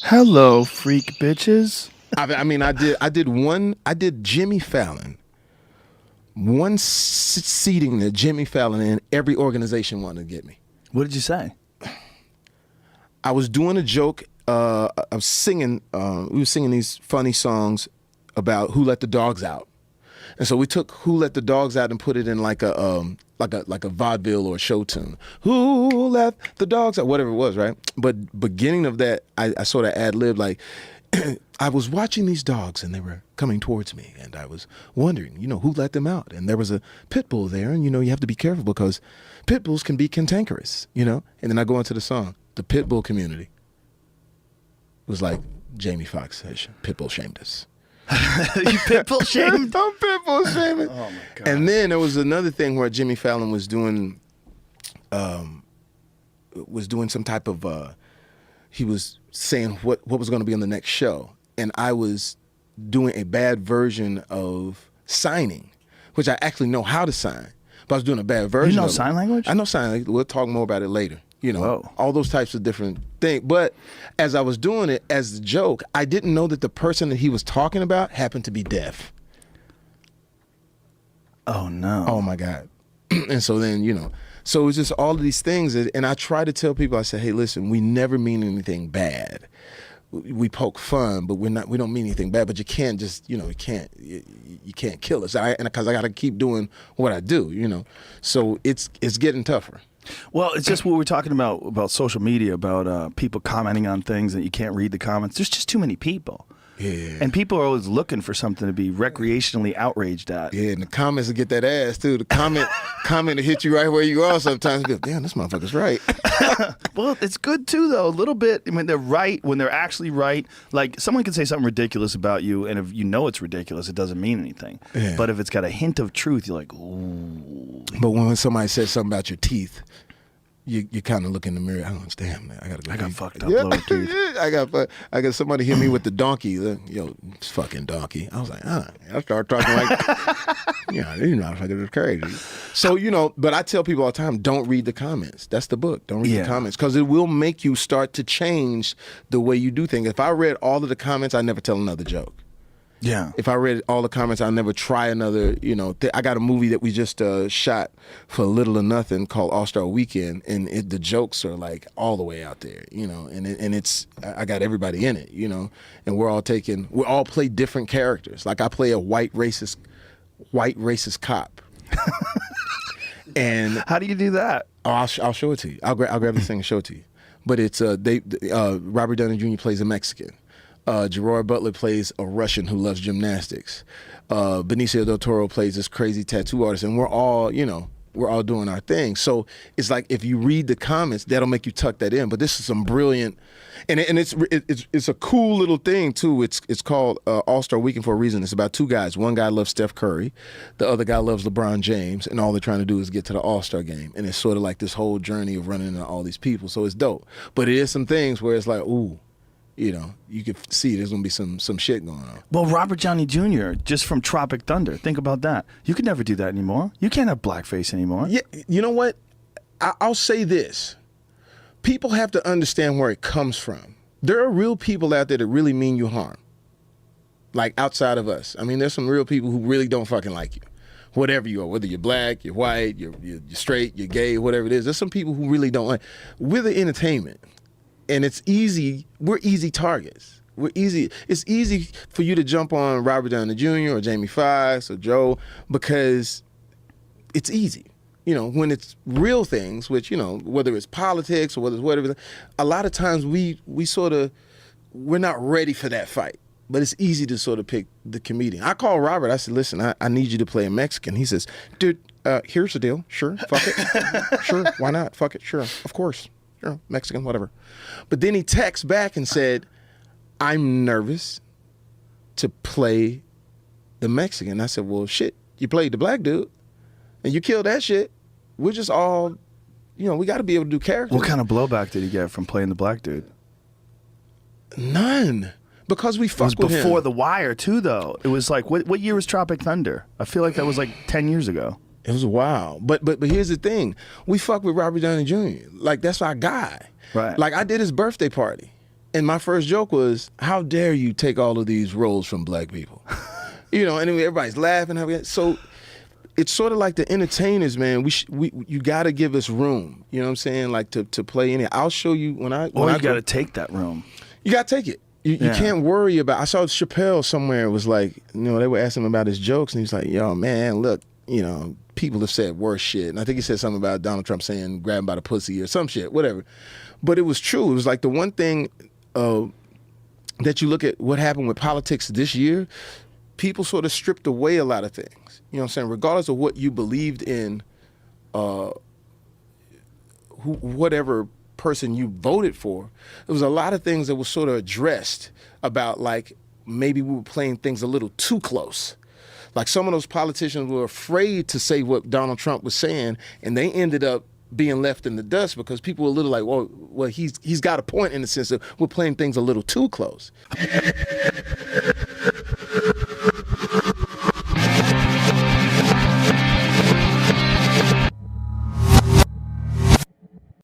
Hello, freak bitches. I did Jimmy Fallon. One seating that Jimmy Fallon and every organization wanted to get me. What did you say? I was doing a joke. I was singing. We were singing these funny songs about who let the dogs out, and so we took "Who Let the Dogs Out" and put it in like a vaudeville or a show tune. Who let the dogs out? Whatever it was, right? But beginning of that, I sort of ad-libbed like. I was watching these dogs and they were coming towards me and I was wondering, who let them out? And there was a pit bull there and, you have to be careful because pit bulls can be cantankerous, And then I go into the song, the pit bull community. It was like Jamie Foxx says, pit bull shamed us. You pit bull shamed? I'm pit bull shaming. Oh my God. And then there was another thing where Jimmy Fallon was doing some type of, he was saying what was going to be on the next show. And I was doing a bad version of signing, which I actually know how to sign. But I was doing a bad version. You know sign language? I know sign language. We'll talk more about it later. Whoa. All those types of different things. But as I was doing it as a joke, I didn't know that the person that he was talking about happened to be deaf. Oh, no. Oh, my God. And so then, so it's just all of these things. And I try to tell people, I say, hey, listen, we never mean anything bad. We poke fun, but we don't mean anything bad. But you can't just, you can't kill us. Because I got to keep doing what I do, So it's getting tougher. Well, it's just what we're talking about social media, about people commenting on things that you can't read the comments. There's just too many people. Yeah. And people are always looking for something to be recreationally outraged at. Yeah, and the comments will get that ass too. The comment to hit you right where you are sometimes. You go, damn, this motherfucker's right. Well, it's good too, though. A little bit when they're right, when they're actually right. Like someone can say something ridiculous about you, and if you know it's ridiculous, it doesn't mean anything. Yeah. But if it's got a hint of truth, you're like, ooh. But when somebody says something about your teeth, you kind of look in the mirror. I don't understand, man. I got fucked up lower teeth. I got somebody hit me with the donkey. Yo, it's fucking donkey. I was like, I started talking like, it's crazy. So but I tell people all the time, don't read the comments. That's the book. Don't read the comments because it will make you start to change the way you do things. If I read all of the comments, I never tell another joke. Yeah. If I read all the comments, I'll never try another, I got a movie that we just shot for Little or Nothing called All-Star Weekend, and the jokes are like all the way out there, and it's, I got everybody in it, and we all play different characters. Like I play a white racist cop. And how do you do that? Oh, I'll show it to you. I'll grab this thing and show it to you. But it's, Robert Downey Jr. plays a Mexican. Gerard Butler plays a Russian who loves gymnastics. Benicio del Toro plays this crazy tattoo artist, and we're all doing our thing. So it's like if you read the comments, that'll make you tuck that in. But this is some brilliant, and it's a cool little thing too. It's called All-Star Weekend for a reason. It's about two guys. One guy loves Steph Curry, the other guy loves LeBron James, and all they're trying to do is get to the All-Star game. And it's sort of like this whole journey of running into all these people. So it's dope. But it is some things where it's like, ooh. You could see there's going to be some shit going on. Well, Robert Downey Jr., just from Tropic Thunder, think about that. You could never do that anymore. You can't have blackface anymore. Yeah, you know what? I'll say this. People have to understand where it comes from. There are real people out there that really mean you harm. Like outside of us. I mean, there's some real people who really don't fucking like you. Whatever you are, whether you're black, you're white, you're straight, you're gay, whatever it is. There's some people who really don't like. We're the entertainment. And it's easy. We're easy targets. It's easy for you to jump on Robert Downey Jr. or Jamie Foxx or Joe because it's easy. When it's real things, which, whether it's politics or whether it's whatever, a lot of times we're not ready for that fight. But it's easy to sort of pick the comedian. I call Robert. I said, listen, I need you to play a Mexican. He says, dude, here's the deal. Sure, fuck it. Sure, why not? Fuck it. Sure, of course. Sure, Mexican, whatever. But then he texts back and said, I'm nervous to play the Mexican. I said, well, shit, you played the black dude and you killed that shit. We're just all, we got to be able to do characters. What kind of blowback did he get from playing the black dude? None. Because we fucked with him. It was before The Wire, too, though. It was like, what year was Tropic Thunder? I feel like that was like 10 years ago. It was a while. But here's the thing. We fuck with Robert Downey Jr. Like, that's our guy. Right. Like, I did his birthday party. And my first joke was, how dare you take all of these roles from black people? You know, and everybody's laughing. So it's sort of like the entertainers, man. You got to give us room. You know what I'm saying? Like to play in it. I'll show you when I you got to take that room. You got to take it. You can't worry about. I saw Chappelle somewhere. It was like, you know, they were asking him about his jokes, and he's like, yo, man, look, you know, people have said worse shit. And I think he said something about Donald Trump saying grab him by the pussy or some shit, whatever. But it was true. It was like the one thing that you look at what happened with politics this year, people sort of stripped away a lot of things. You know what I'm saying? Regardless of what you believed in, whatever person you voted for, there was a lot of things that was sort of addressed about, like, maybe we were playing things a little too close. Like some of those politicians were afraid to say what Donald Trump was saying, and they ended up being left in the dust because people were a little like, well, he's got a point in the sense that we're playing things a little too close.